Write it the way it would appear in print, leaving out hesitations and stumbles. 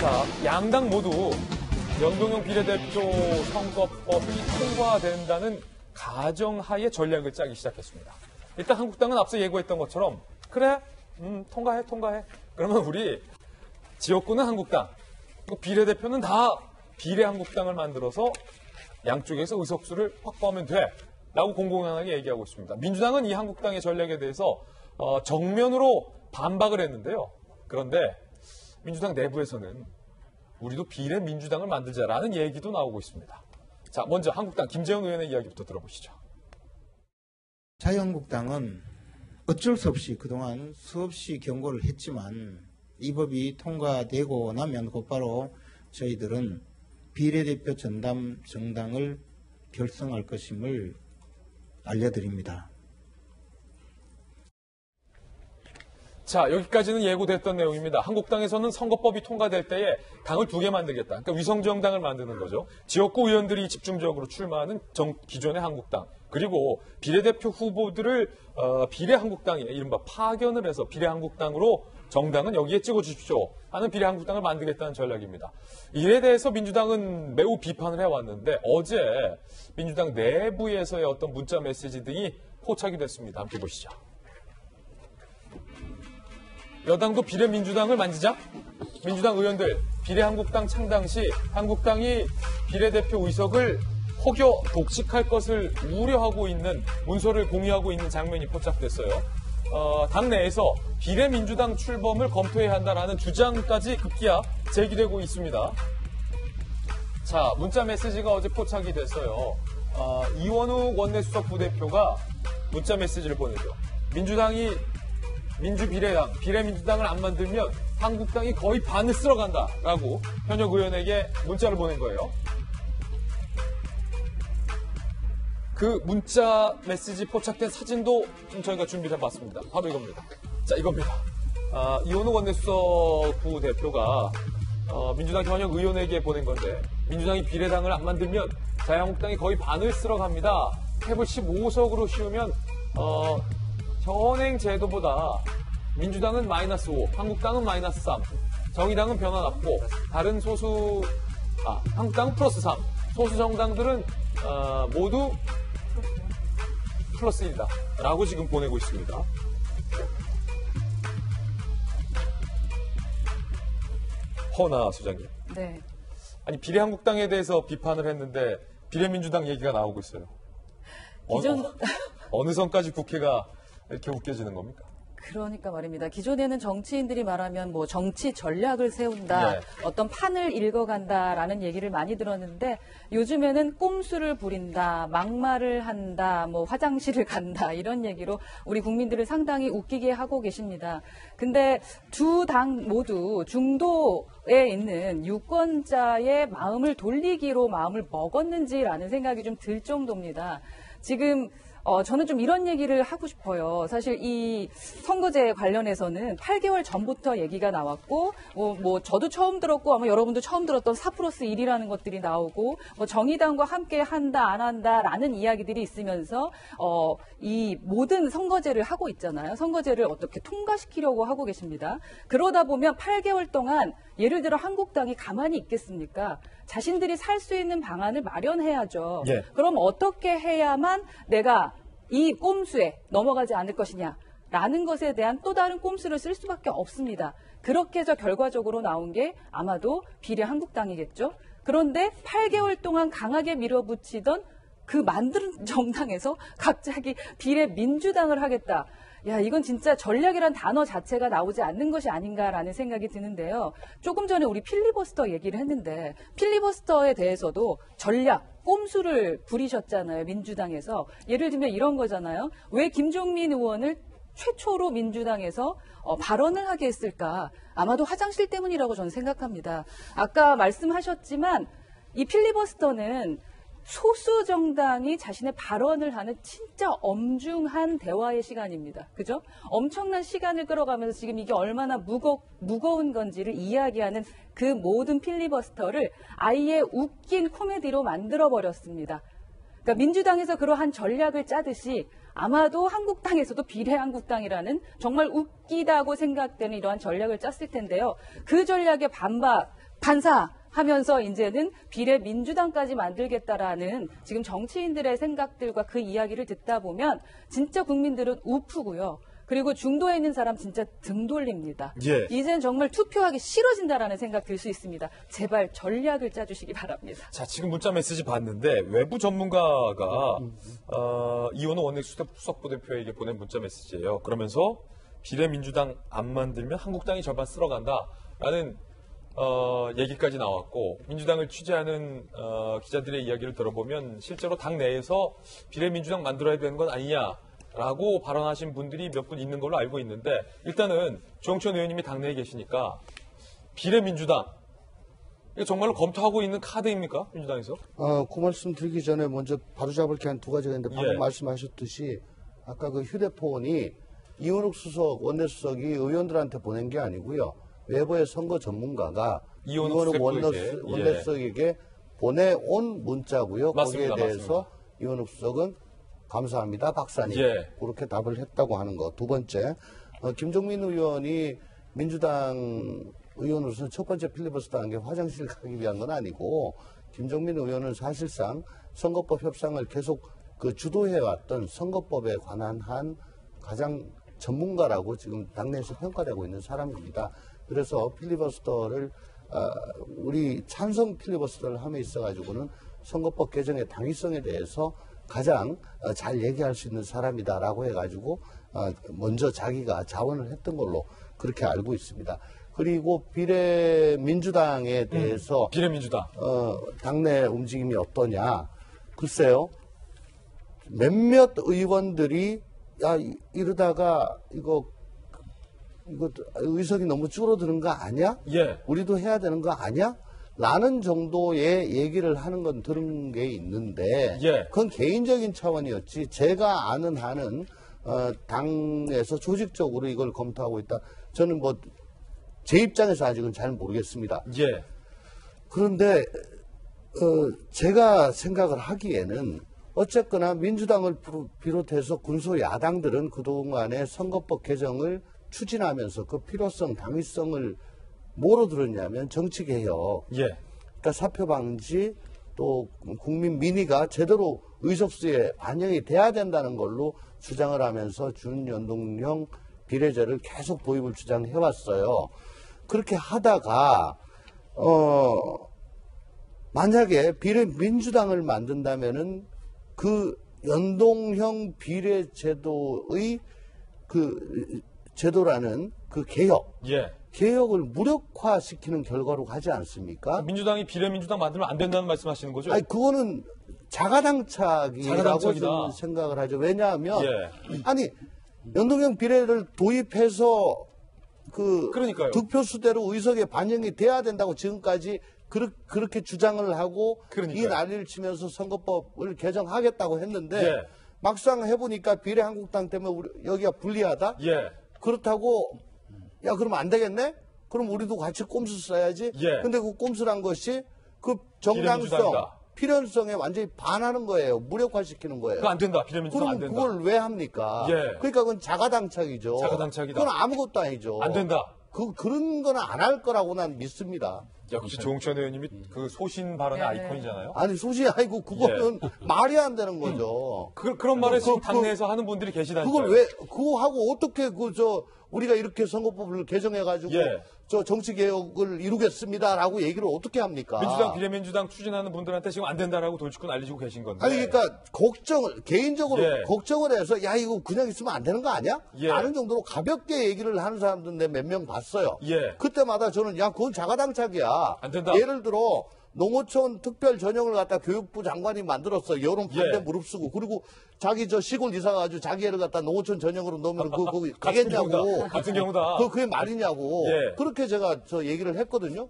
자, 양당 모두 연동형 비례대표 선거법이 통과된다는 가정하에 전략을 짜기 시작했습니다. 일단 한국당은 앞서 예고했던 것처럼 그래, 통과해. 그러면 우리 지역구는 한국당, 비례대표는 다 비례한국당을 만들어서 양쪽에서 의석수를 확보하면 돼 라고 공공연하게 얘기하고 있습니다. 민주당은 이 한국당의 전략에 대해서 정면으로 반박을 했는데요. 그런데 민주당 내부에서는 우리도 비례민주당을 만들자라는 얘기도 나오고 있습니다. 자, 먼저 한국당 김재원 의원의 이야기부터 들어보시죠. 자유한국당은 어쩔 수 없이 그동안 수없이 경고를 했지만 이 법이 통과되고 나면 곧바로 저희들은 비례대표 전담 정당을 결성할 것임을 알려드립니다. 자, 여기까지는 예고됐던 내용입니다. 한국당에서는 선거법이 통과될 때에 당을 2개 만들겠다. 그러니까 위성정당을 만드는 거죠. 지역구 의원들이 집중적으로 출마하는 기존의 한국당. 그리고 비례대표 후보들을 비례한국당에 이른바 파견을 해서 비례한국당으로 정당은 여기에 찍어주십시오 하는 비례한국당을 만들겠다는 전략입니다. 이에 대해서 민주당은 매우 비판을 해왔는데 어제 민주당 내부에서의 어떤 문자 메시지 등이 포착이 됐습니다. 함께 보시죠. 여당도 비례민주당을 만지자? 민주당 의원들 비례한국당 창당 시 한국당이 비례대표 의석을 혹여 독식할 것을 우려하고 있는 문서를 공유하고 있는 장면이 포착됐어요. 당 내에서 비례민주당 출범을 검토해야 한다라는 주장까지 급기야 제기되고 있습니다. 자, 문자 메시지가 어제 포착이 됐어요. 이원욱 원내수석 부대표가 문자 메시지를 보내죠. 민주당이 민주비례당, 비례민주당을 안 만들면 한국당이 거의 반을 쓸어간다라고 현역 의원에게 문자를 보낸 거예요. 그 문자 메시지 포착된 사진도 저희가 준비를 해봤습니다. 바로 이겁니다. 자, 이겁니다. 이원욱 원내수석 부대표가 민주당 현역 의원에게 보낸 건데 민주당이 비례당을 안 만들면 자유한국당이 거의 반을 쓸어갑니다. 탭을 15석으로 씌우면 현행 제도보다 민주당은 -5, 한국당은 -3, 정의당은 변화났고 다른 한국당은 +3, 소수 정당들은 모두 +1이다 라고 지금 보내고 있습니다. 허나 소장님. 네. 아니, 비례한국당에 대해서 비판을 했는데 비례민주당 얘기가 나오고 있어요. 어느 선까지 국회가 이렇게 웃겨지는 겁니까? 그러니까 말입니다. 기존에는 정치인들이 말하면 뭐 정치 전략을 세운다, 네. 어떤 판을 읽어간다라는 얘기를 많이 들었는데 요즘에는 꼼수를 부린다, 막말을 한다, 뭐 화장실을 간다 이런 얘기로 우리 국민들을 상당히 웃기게 하고 계십니다. 근데 두 당 모두 중도에 있는 유권자의 마음을 돌리기로 마음을 먹었는지라는 생각이 좀 들 정도입니다. 지금 저는 좀 이런 얘기를 하고 싶어요. 사실 이 선거제 관련해서는 8개월 전부터 얘기가 나왔고, 뭐 저도 처음 들었고 아마 여러분도 처음 들었던 4+1이라는 것들이 나오고, 뭐 정의당과 함께 한다 안 한다라는 이야기들이 있으면서 이 모든 선거제를 하고 있잖아요. 선거제를 어떻게 통과시키려고 하고 계십니다. 그러다 보면 8개월 동안 예를 들어 한국당이 가만히 있겠습니까? 자신들이 살 수 있는 방안을 마련해야죠. 예. 그럼 어떻게 해야만 내가 이 꼼수에 넘어가지 않을 것이냐라는 것에 대한 또 다른 꼼수를 쓸 수밖에 없습니다. 그렇게 해서 결과적으로 나온 게 아마도 비례한국당이겠죠. 그런데 8개월 동안 강하게 밀어붙이던 그 만든 정당에서 갑자기 비례민주당을 하겠다. 야, 이건 진짜 전략이란 단어 자체가 나오지 않는 것이 아닌가라는 생각이 드는데요. 조금 전에 우리 필리버스터 얘기를 했는데 필리버스터에 대해서도 전략, 꼼수를 부리셨잖아요. 민주당에서. 예를 들면 이런 거잖아요. 왜 김종민 의원을 최초로 민주당에서 발언을 하게 했을까? 아마도 화장실 때문이라고 저는 생각합니다. 아까 말씀하셨지만 이 필리버스터는 소수 정당이 자신의 발언을 하는 진짜 엄중한 대화의 시간입니다. 그죠? 엄청난 시간을 끌어가면서 지금 이게 얼마나 무거운 건지를 이야기하는 그 모든 필리버스터를 아예 웃긴 코미디로 만들어버렸습니다. 그러니까 민주당에서 그러한 전략을 짜듯이 아마도 한국당에서도 비례한국당이라는 정말 웃기다고 생각되는 이러한 전략을 짰을 텐데요. 그 전략에 반사하면서 이제는 비례 민주당까지 만들겠다라는 지금 정치인들의 생각들과 그 이야기를 듣다 보면 진짜 국민들은 우프고요. 그리고 중도에 있는 사람 진짜 등 돌립니다. 예. 이젠 정말 투표하기 싫어진다라는 생각 들 수 있습니다. 제발 전략을 짜주시기 바랍니다. 자, 지금 문자 메시지 봤는데 외부 전문가가 이원호 원내수석 부대표에게 보낸 문자 메시지예요. 그러면서 비례민주당 안 만들면 한국당이 절반 쓸어간다라는 얘기까지 나왔고, 민주당을 취재하는 기자들의 이야기를 들어보면 실제로 당 내에서 비례민주당 만들어야 되는 건 아니냐라고 발언하신 분들이 몇 분 있는 걸로 알고 있는데, 일단은 조영천 의원님이 당내에 계시니까 비례민주당 이거 정말로 검토하고 있는 카드입니까? 민주당에서? 그 말씀 드리기 전에 먼저 바로잡을 게 한 두 가지가 있는데, 방금 예. 말씀하셨듯이 아까 그 휴대폰이 이원욱 수석, 원내수석이 의원들한테 보낸 게 아니고요. 외부의 선거 전문가가 이원욱 원내수석에게 보내온 문자고요. 맞습니다. 거기에 대해서 맞습니다. 이원욱 수석은 감사합니다, 박사님. 예. 그렇게 답을 했다고 하는 거. 두 번째, 김종민 의원이 민주당 의원으로서 첫 번째 필리버스터 한 게 화장실 가기 위한 건 아니고, 김종민 의원은 사실상 선거법 협상을 계속 주도해왔던 선거법에 관한 한 가장 전문가라고 지금 당내에서 평가되고 있는 사람입니다. 그래서 필리버스터를 우리 찬성 필리버스터를 함에 있어가지고는 선거법 개정의 당위성에 대해서 가장 잘 얘기할 수 있는 사람이다라고 해가지고 먼저 자기가 자원을 했던 걸로 그렇게 알고 있습니다. 그리고 비례민주당에 대해서 비례민주당. 당내 움직임이 어떠냐? 글쎄요. 몇몇 의원들이 이러다가 이거 의석이 너무 줄어드는 거 아니야? 예. 우리도 해야 되는 거 아니야? 라는 정도의 얘기를 하는 건 들은 게 있는데, 예. 그건 개인적인 차원이었지, 제가 아는 한은 당에서 조직적으로 이걸 검토하고 있다. 저는 제 입장에서 아직은 잘 모르겠습니다. 예. 그런데 제가 생각을 하기에는 어쨌거나 민주당을 비롯해서 군소 야당들은 그동안의 선거법 개정을 추진하면서 그 필요성, 당위성을 뭐로 들었냐면 정치개혁, 예. 그러니까 사표 방지, 또 국민 민의가 제대로 의석수에 반영이 돼야 된다는 걸로 주장을 하면서 준연동형 비례제를 계속 도입을 주장해왔어요. 그렇게 하다가 만약에 비례민주당을 만든다면은 그 연동형 비례제도의 제도라는 예. 개혁을 무력화시키는 결과로 가지 않습니까? 민주당이 비례민주당 만들면 안 된다는 말씀하시는 거죠? 아니, 그거는 자가당착이라고 자가당착이다. 저는 생각을 하죠. 왜냐하면, 예. 아니, 연동형 비례를 도입해서 그러니까요. 득표수대로 의석에 반영이 돼야 된다고 지금까지 그렇게 주장을 하고 그러니까요. 이 난리를 치면서 선거법을 개정하겠다고 했는데, 예. 막상 해보니까 비례한국당 때문에 여기가 불리하다? 예. 그렇다고 그러면 안 되겠네? 그럼 우리도 같이 꼼수 써야지. 예. 근데 그 꼼수란 것이 그 정당성, 비례민주당이다. 필연성에 완전히 반하는 거예요. 무력화시키는 거예요. 그거 안 된다. 비례민주당 안 그럼 된다. 그걸 왜 합니까? 예. 그러니까 그건 자가당착이죠. 자가당착이다. 그건 아무것도 아니죠. 안 된다. 그런 거는 안 할 거라고 난 믿습니다. 역시 조홍천 의원님이 그 소신 발언의 네. 아이콘이잖아요. 아니, 솔직히, 그거는 말이 안 되는 거죠. 그런 말을 지금 그- 당내에서 하는 분들이 계시다니까요. 그걸 왜, 그거 하고 어떻게 우리가 이렇게 선거법을 개정해가지고 예. 정치개혁을 이루겠습니다라고 얘기를 어떻게 합니까? 민주당, 비례민주당 추진하는 분들한테 지금 안 된다라고 돌직구 날리시고 계신 건데. 아니, 그러니까 개인적으로 예. 걱정을 해서 이거 그냥 있으면 안 되는 거 아니야? 예. 라는 정도로 가볍게 얘기를 하는 사람들 내 몇 명 봤어요. 예. 그때마다 저는 그건 자가당착이야. 안 된다. 예를 들어 농어촌 특별 전형을 갖다 교육부 장관이 만들었어. 여론 반대 예. 무릅쓰고. 그리고 자기 시골 이사 가지고 자기 애를 갖다 농어촌 전형으로 넣으면 그거 같은 되겠냐고. 경우다. 같은 경우다. 그게 말이냐고. 예. 그렇게 제가 얘기를 했거든요.